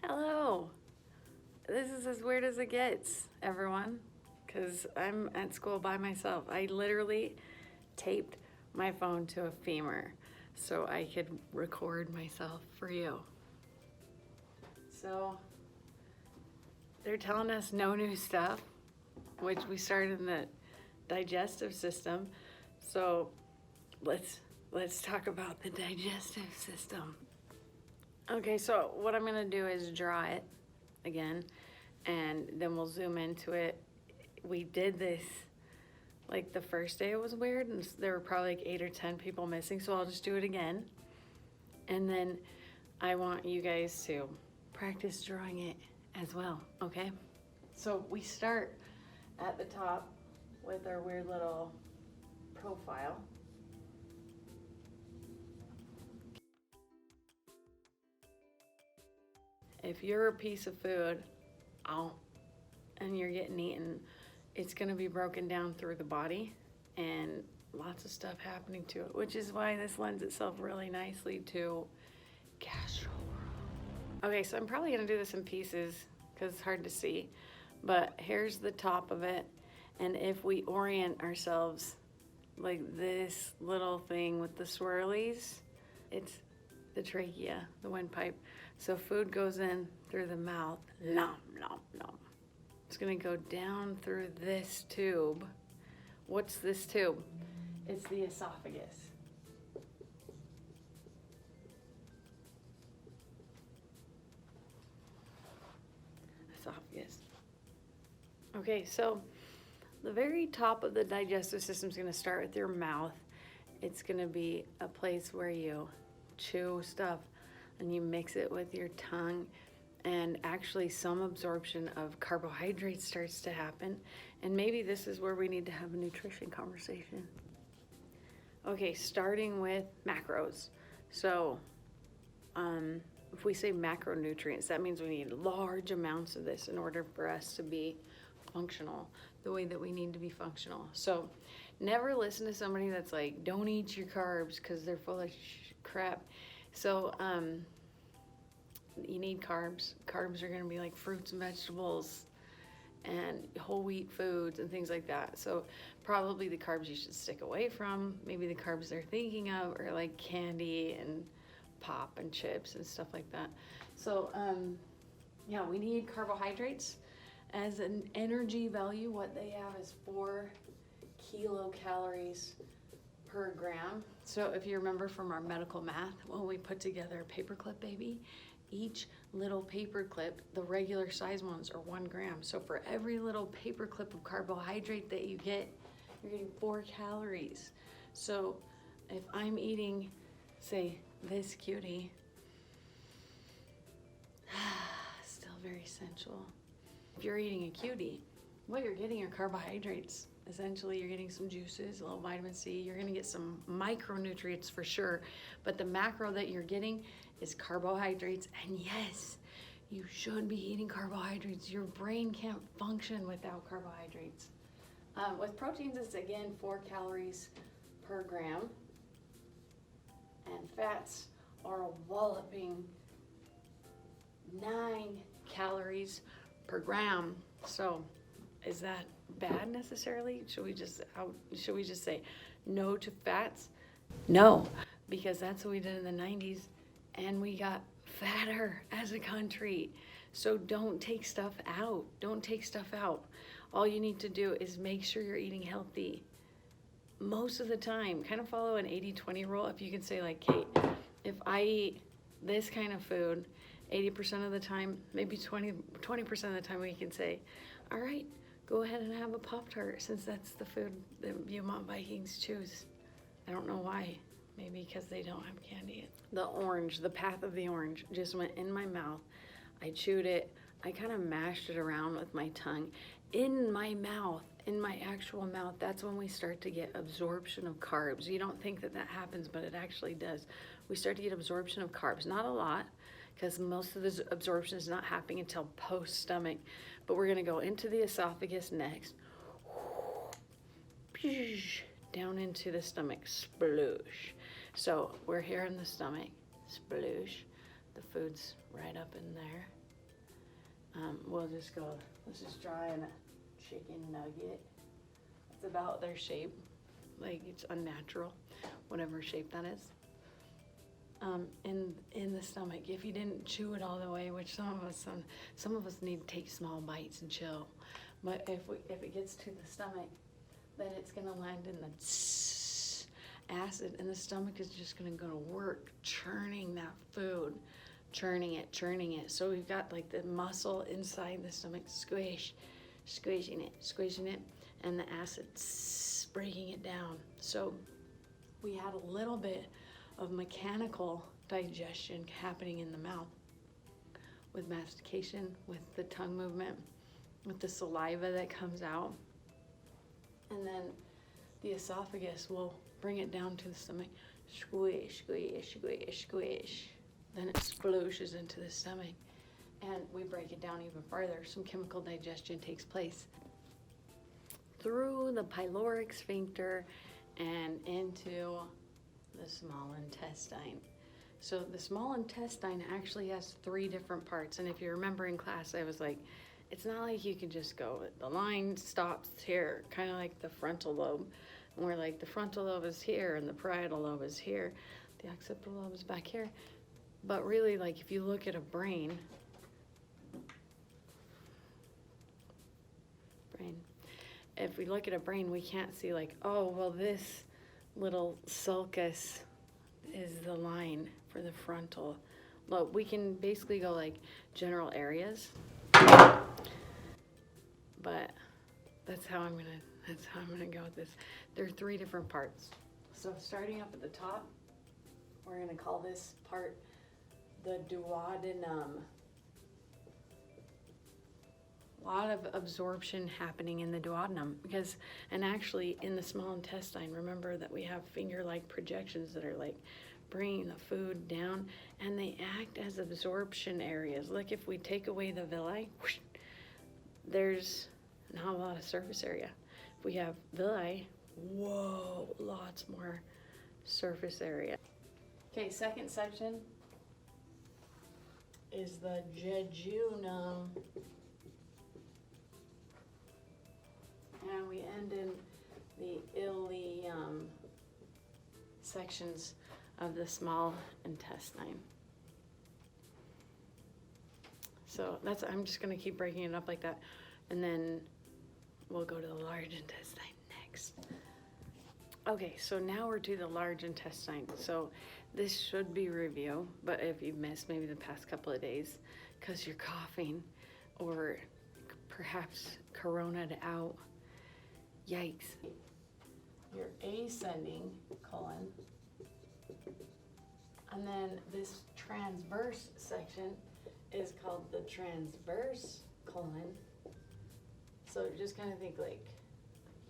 Hello. This is as weird as it gets, everyone, because I'm at school by myself. I literally taped my phone to a femur so I could record myself for you. So they're telling us no new stuff, which we started in the digestive system. So let's talk about the digestive system. Okay, so what I'm gonna do is draw it again, and then we'll zoom into it. We did this like the first day. It was weird, and there were probably like 8 or 10 people missing, so I'll just do it again. And then I want you guys to practice drawing it as well, okay? So we start at the top with our weird little profile. If you're a piece of food, and you're getting eaten, it's gonna be broken down through the body and lots of stuff happening to it, which is why this lends itself really nicely to gastro. Okay, so I'm probably gonna do this in pieces because it's hard to see, but here's the top of it. And if we orient ourselves like this little thing with the swirlies, it's the trachea, the windpipe. So food goes in through the mouth, nom, nom, nom. It's gonna go down through this tube. What's this tube? It's the esophagus. Esophagus. Okay, so the very top of the digestive system is gonna start with your mouth. It's gonna be a place where you chew stuff and you mix it with your tongue, and actually some absorption of carbohydrates starts to happen. And maybe this is where we need to have a nutrition conversation. Okay, starting with macros. So if we say macronutrients, that means we need large amounts of this in order for us to be functional the way that we need to be functional. So never listen to somebody that's like, don't eat your carbs because they're full of crap. So you need carbs. Carbs are gonna be like fruits and vegetables and whole wheat foods and things like that. So probably the carbs you should stick away from, maybe the carbs they're thinking of are like candy and pop and chips and stuff like that. So yeah, we need carbohydrates. As an energy value, what they have is 4 kilocalories per gram. So if you remember from our medical math, when we put together a paperclip baby, each little paperclip, the regular size ones are 1 gram. So for every little paperclip of carbohydrate that you get, you're getting 4 calories. So if I'm eating, say, this cutie, still very sensual. If you're eating a cutie, what you're getting are carbohydrates. Essentially, you're getting some juices, a little vitamin C. You're gonna get some micronutrients for sure, but the macro that you're getting is carbohydrates. And yes, you should be eating carbohydrates. Your brain can't function without carbohydrates. With proteins, it's again 4 calories per gram, and fats are a walloping 9 calories per gram. So is that bad necessarily? Should we just say no to fats? No, because that's what we did in the 90s, and we got fatter as a country. So don't take stuff out. Don't take stuff out. All you need to do is make sure you're eating healthy. Most of the time, kind of follow an 80-20 rule. If you can say like, Kate, if I eat this kind of food 80% of the time, maybe 20% of the time, we can say, all right, go ahead and have a Pop-Tart, since that's the food that Beaumont Vikings choose. I don't know why. Maybe because they don't have candy. The orange, the path of the orange, just went in my mouth. I chewed it. I kind of mashed it around with my tongue. In my mouth, in my actual mouth, that's when we start to get absorption of carbs. You don't think that that happens, but it actually does. We start to get absorption of carbs. Not a lot, because most of the absorption is not happening until post-stomach. But we're gonna go into the esophagus next. Down into the stomach, sploosh. So we're here in the stomach, sploosh. The food's right up in there. We'll just go, let's just draw in a chicken nugget. It's about their shape, like it's unnatural, whatever shape that is. In the stomach, if you didn't chew it all the way, which some of us need to take small bites and chill, but if it gets to the stomach, then it's gonna land in the acid, and the stomach is just gonna go to work churning that food, churning it. So we've got like the muscle inside the stomach, squishing it, and the acid breaking it down. So we had a little bit of mechanical digestion happening in the mouth with mastication, with the tongue movement, with the saliva that comes out. And then the esophagus will bring it down to the stomach, squish. Then it splooshes into the stomach, and we break it down even farther. Some chemical digestion takes place through the pyloric sphincter and into the small intestine. So the small intestine actually has 3 different parts. And if you remember in class, I was like, it's not like you can just go, the line stops here, kind of like the frontal lobe. And we're like, the frontal lobe is here and the parietal lobe is here. The occipital lobe is back here. But really, like if you look at a brain, if we look at a brain, we can't see like, oh, well, this little sulcus is the line for the frontal lobe. We can basically go like general areas, but that's how I'm gonna go with this. There are 3 different parts. So starting up at the top, we're gonna call this part the duodenum. A lot of absorption happening in the duodenum because, and actually in the small intestine, remember that we have finger-like projections that are like bringing the food down, and they act as absorption areas. Like if we take away the villi, whoosh, there's not a lot of surface area. If we have villi, whoa, lots more surface area. Okay, second section is the jejunum. And we end in the ileum sections of the small intestine. So I'm just gonna keep breaking it up like that, and then we'll go to the large intestine next. Okay, so now we're to the large intestine. So this should be review, but if you've missed maybe the past couple of days because you're coughing or perhaps corona'd out, yikes. Your ascending colon, and then this transverse section is called the transverse colon. So just kind of think like,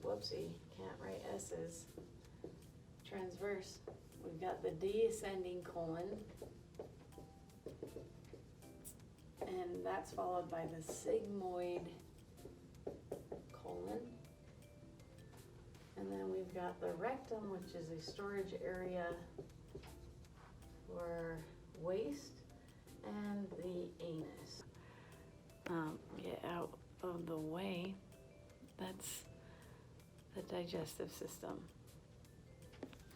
whoopsie, can't write S's. Transverse. We've got the descending colon, and that's followed by the sigmoid colon. And then we've got the rectum, which is a storage area for waste, and the anus. Get out of the way. That's the digestive system.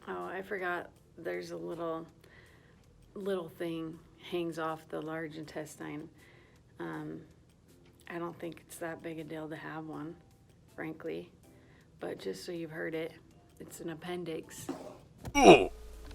Oh, I forgot there's a little thing hangs off the large intestine. I don't think it's that big a deal to have one, frankly. But just so you've heard it, it's an appendix.